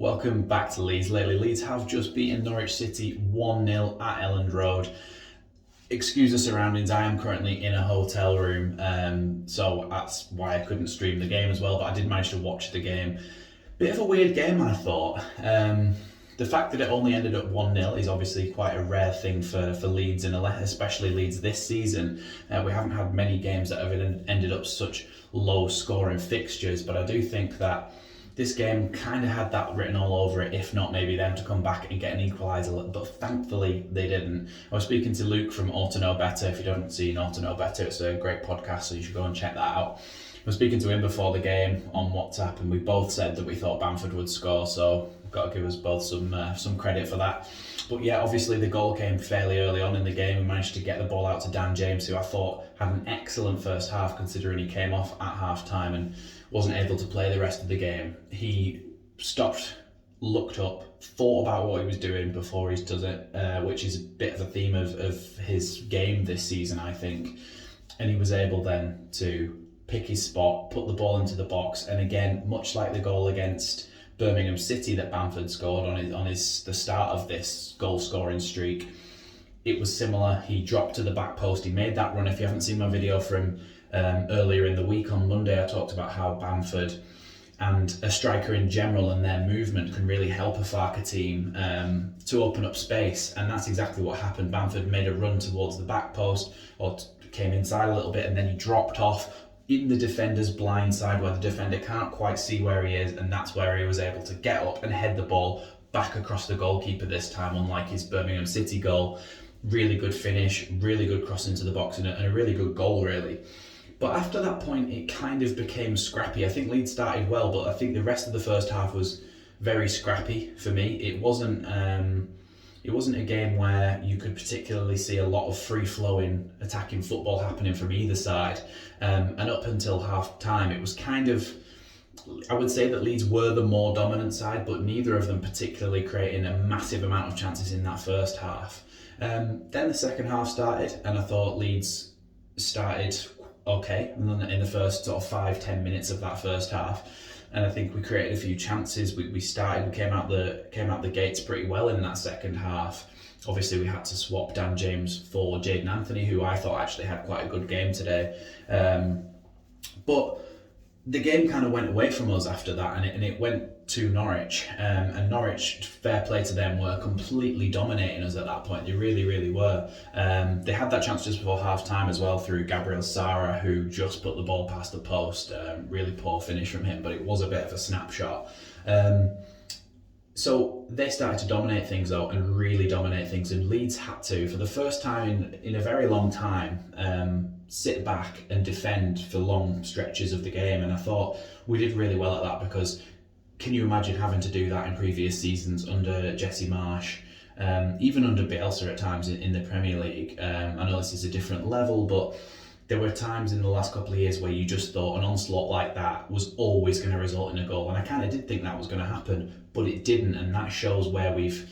Welcome back to Leeds Lately. Leeds have just beaten Norwich City 1-0 at Elland Road. Excuse the surroundings, I am currently in a hotel room, so that's why I couldn't stream the game as well, but I did manage to watch the game. Bit of a weird game, I thought. The fact that it only ended up 1-0 is obviously quite a rare thing for Leeds, and especially Leeds this season. We haven't had many games that have ended up such low scoring fixtures, but I do think that this game kind of had that written all over it, if not maybe them to come back and get an equaliser, but thankfully they didn't. I was speaking to Luke from Ought to Know Better. If you don't see Ought to Know Better, it's a great podcast, so you should go and check that out. I was speaking to him before the game on WhatsApp, and we both said that we thought Bamford would score, so we've got to give us both some credit for that. But yeah, obviously the goal came fairly early on in the game. We managed to get the ball out to Dan James, who I thought had an excellent first half, considering he came off at half time and wasn't able to play the rest of the game. He stopped, looked up, thought about what he was doing before he does it, which is a bit of a theme of his game this season, I think. And he was able then to pick his spot, put the ball into the box, and again, much like the goal against Birmingham City that Bamford scored on the start of this goal scoring streak, it was similar. He dropped to the back post. He made that run. If you haven't seen my video from earlier in the week on Monday, I talked about how Bamford and a striker in general and their movement can really help a Farke team to open up space, and that's exactly what happened. Bamford made a run towards the back post, or came inside a little bit, and then he dropped off in the defender's blind side where the defender can't quite see where he is, and that's where he was able to get up and head the ball back across the goalkeeper this time, unlike his Birmingham City goal. Really good finish, really good cross into the box, and a really good goal, really. But after that point, it kind of became scrappy. I think Leeds started well, but I think the rest of the first half was very scrappy for me. It wasn't a game where you could particularly see a lot of free-flowing attacking football happening from either side. And up until half-time, it was kind of, I would say that Leeds were the more dominant side, but neither of them particularly creating a massive amount of chances in that first half. Then the second half started, and I thought Leeds started okay in the first sort of 5-10 minutes of that first half, and I think we created a few chances. We came out the gates pretty well in that second half. Obviously we had to swap Dan James for Jayden Anthony, who I thought actually had quite a good game today, but the game kind of went away from us after that, and it went to Norwich, and Norwich, fair play to them, were completely dominating us at that point. They really, really were. They had that chance just before half time as well through Gabriel Sara, who just put the ball past the post. Really poor finish from him, but it was a bit of a snapshot. So they started to dominate things though, and really dominate things, and Leeds had to, for the first time in a very long time, sit back and defend for long stretches of the game, and I thought we did really well at that, because can you imagine having to do that in previous seasons under Jesse Marsh, even under Bielsa at times in the Premier League? I know this is a different level, but there were times in the last couple of years where you just thought an onslaught like that was always going to result in a goal, and I kind of did think that was going to happen, but it didn't, and that shows where we've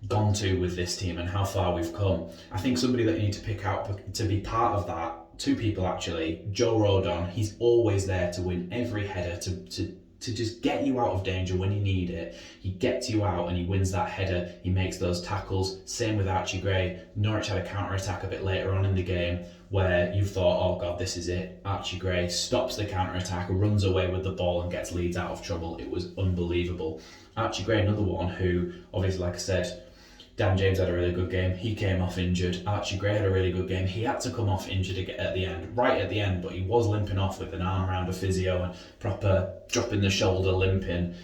gone to with this team and how far we've come. I think somebody that you need to pick out to be part of that, two people actually, Joe Rodon. He's always there to win every header, to just get you out of danger when you need it. He gets you out and he wins that header. He makes those tackles. Same with Archie Gray. Norwich had a counter-attack a bit later on in the game where you thought, oh God, this is it. Archie Gray stops the counter-attack, runs away with the ball and gets Leeds out of trouble. It was unbelievable. Archie Gray, another one who, obviously, like I said, Dan James had a really good game. He came off injured. Archie Gray had a really good game. He had to come off injured right at the end, but he was limping off with an arm around a physio and proper dropping the shoulder limping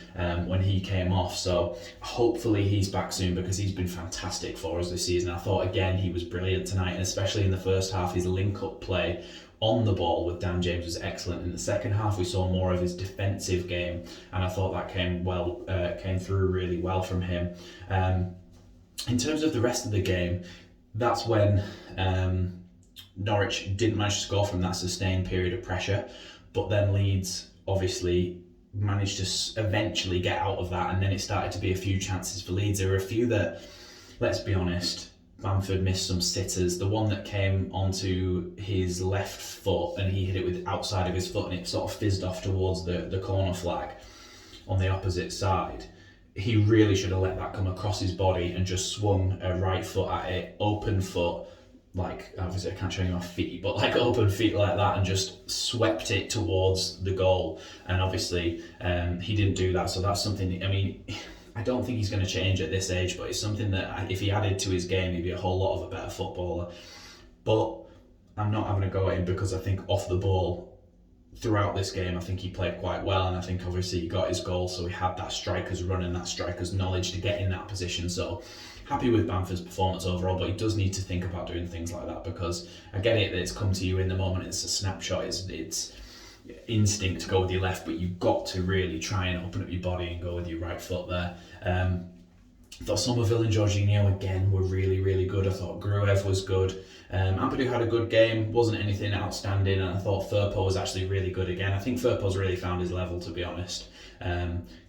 when he came off. So hopefully he's back soon, because he's been fantastic for us this season. I thought again he was brilliant tonight, and especially in the first half, his link-up play on the ball with Dan James was excellent. In the second half, we saw more of his defensive game, and I thought that came through really well from him. In terms of the rest of the game, that's when Norwich didn't manage to score from that sustained period of pressure, but then Leeds obviously managed to eventually get out of that, and then it started to be a few chances for Leeds. There were a few that, let's be honest, Bamford missed some sitters. The one that came onto his left foot and he hit it with outside of his foot, and it sort of fizzed off towards the corner flag on the opposite side. he really should have let that come across his body and just swung a right foot at it, open foot, like obviously I can't show you my feet, but like open feet like that, and just swept it towards the goal. And obviously he didn't do that, so that's something. I mean, I don't think he's going to change at this age, but it's something that if he added to his game, he'd be a whole lot of a better footballer. But I'm not having a go at him because I think off the ball, throughout this game, I think he played quite well, and I think obviously he got his goal, so he had that striker's run and that striker's knowledge to get in that position. So happy with Bamford's performance overall, but he does need to think about doing things like that, because I get it that it's come to you in the moment, it's a snapshot, it's instinct to go with your left, but you've got to really try and open up your body and go with your right foot there. I thought Somerville and Jorginho again were really, really good. I thought Gruev was good. Ampadu had a good game, wasn't anything outstanding, and I thought Firpo was actually really good again. I think Firpo's really found his level, to be honest.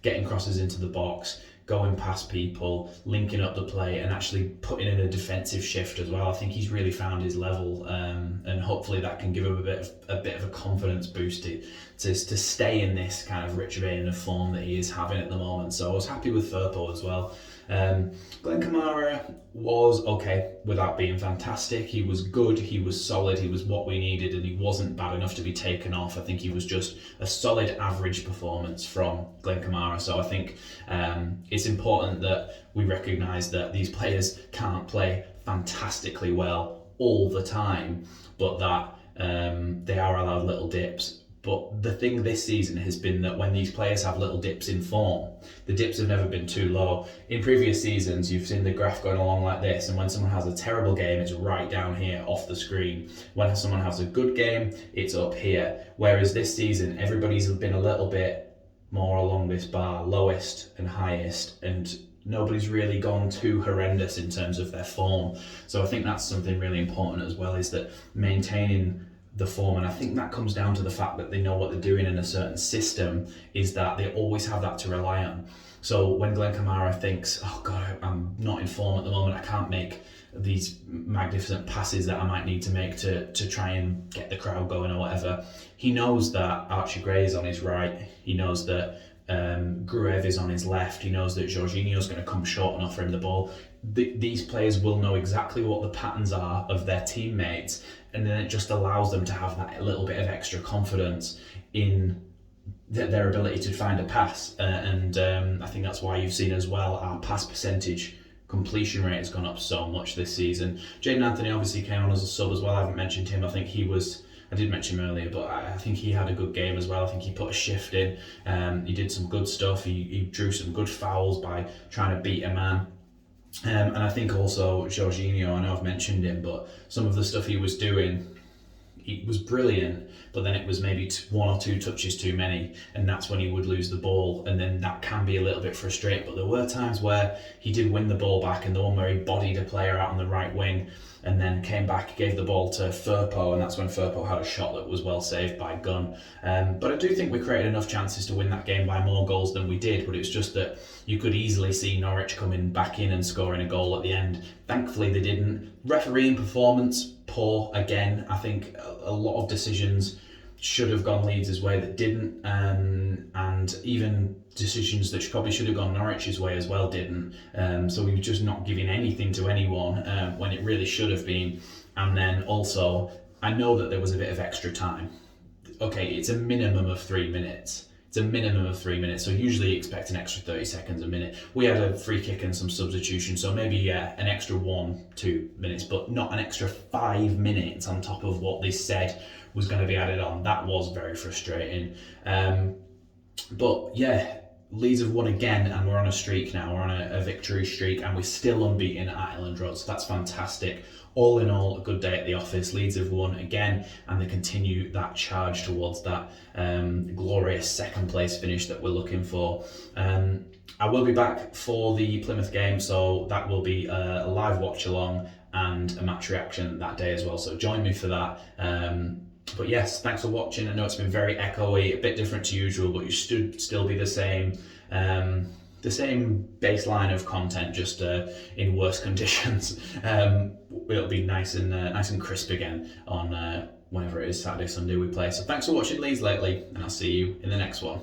Getting crosses into the box, going past people, linking up the play, and actually putting in a defensive shift as well. I think he's really found his level, and hopefully that can give him a bit of a confidence boost to stay in this kind of rich vein of form that he is having at the moment. So I was happy with Firpo as well. Glenn Kamara was okay without being fantastic. He was good, he was solid, he was what we needed, and he wasn't bad enough to be taken off. I think he was just a solid average performance from Glenn Kamara. So I think it's important that we recognise that these players can't play fantastically well all the time, but that they are allowed little dips. But the thing this season has been that when these players have little dips in form, the dips have never been too low. In previous seasons, you've seen the graph going along like this, and when someone has a terrible game, it's right down here off the screen. When someone has a good game, it's up here. Whereas this season, everybody's been a little bit more along this bar, lowest and highest, and nobody's really gone too horrendous in terms of their form. So I think that's something really important as well, is that maintaining the form, and I think that comes down to the fact that they know what they're doing in a certain system, is that they always have that to rely on. So when Glenn Kamara thinks, oh God, I'm not in form at the moment, I can't make these magnificent passes that I might need to make to try and get the crowd going or whatever, he knows that Archie Gray is on his right, he knows that Gruev is on his left, he knows that Jorginho's going to come short and offer him the ball. These players will know exactly what the patterns are of their teammates, and then it just allows them to have that little bit of extra confidence in their ability to find a pass. I think that's why you've seen as well our pass percentage completion rate has gone up so much this season. Jaden Anthony obviously came on as a sub as well. I haven't mentioned him. I think I did mention him earlier, but I think he had a good game as well. I think he put a shift in. He did some good stuff. He drew some good fouls by trying to beat a man. And I think also Jorginho, I know I've mentioned him, but some of the stuff he was doing, he was brilliant, but then it was maybe one or two touches too many, and that's when he would lose the ball, and then that can be a little bit frustrating. But there were times where he did win the ball back, and the one where he bodied a player out on the right wing and then came back, gave the ball to Firpo, and that's when Firpo had a shot that was well saved by Gunn. But I do think we created enough chances to win that game by more goals than we did, but it was just that you could easily see Norwich coming back in and scoring a goal at the end. Thankfully they didn't. Refereeing performance, poor again. I think a lot of decisions should have gone Leeds' way that didn't, and even decisions that probably should have gone Norwich's way as well didn't. So we were just not giving anything to anyone when it really should have been. And then also, I know that there was a bit of extra time. Okay, it's a minimum of 3 minutes. It's a minimum of 3 minutes, so usually expect an extra 30 seconds a minute. We had a free kick and some substitution, so maybe an extra 1-2 minutes, but not an extra 5 minutes on top of what they said was going to be added on. That was very frustrating. But yeah, Leeds have won again, and we're on a streak now. We're on a victory streak, and we're still unbeaten at Elland Road, so that's fantastic. All in all, a good day at the office. Leeds have won again, and they continue that charge towards that glorious second place finish that we're looking for. I will be back for the Plymouth game, so that will be a live watch along and a match reaction that day as well, so join me for that. But yes, thanks for watching. I know it's been very echoey, a bit different to usual, but you should still be the same baseline of content, just in worse conditions. It'll be nice and crisp again on whenever it is Saturday, Sunday we play. So thanks for watching Leeds Lately, and I'll see you in the next one.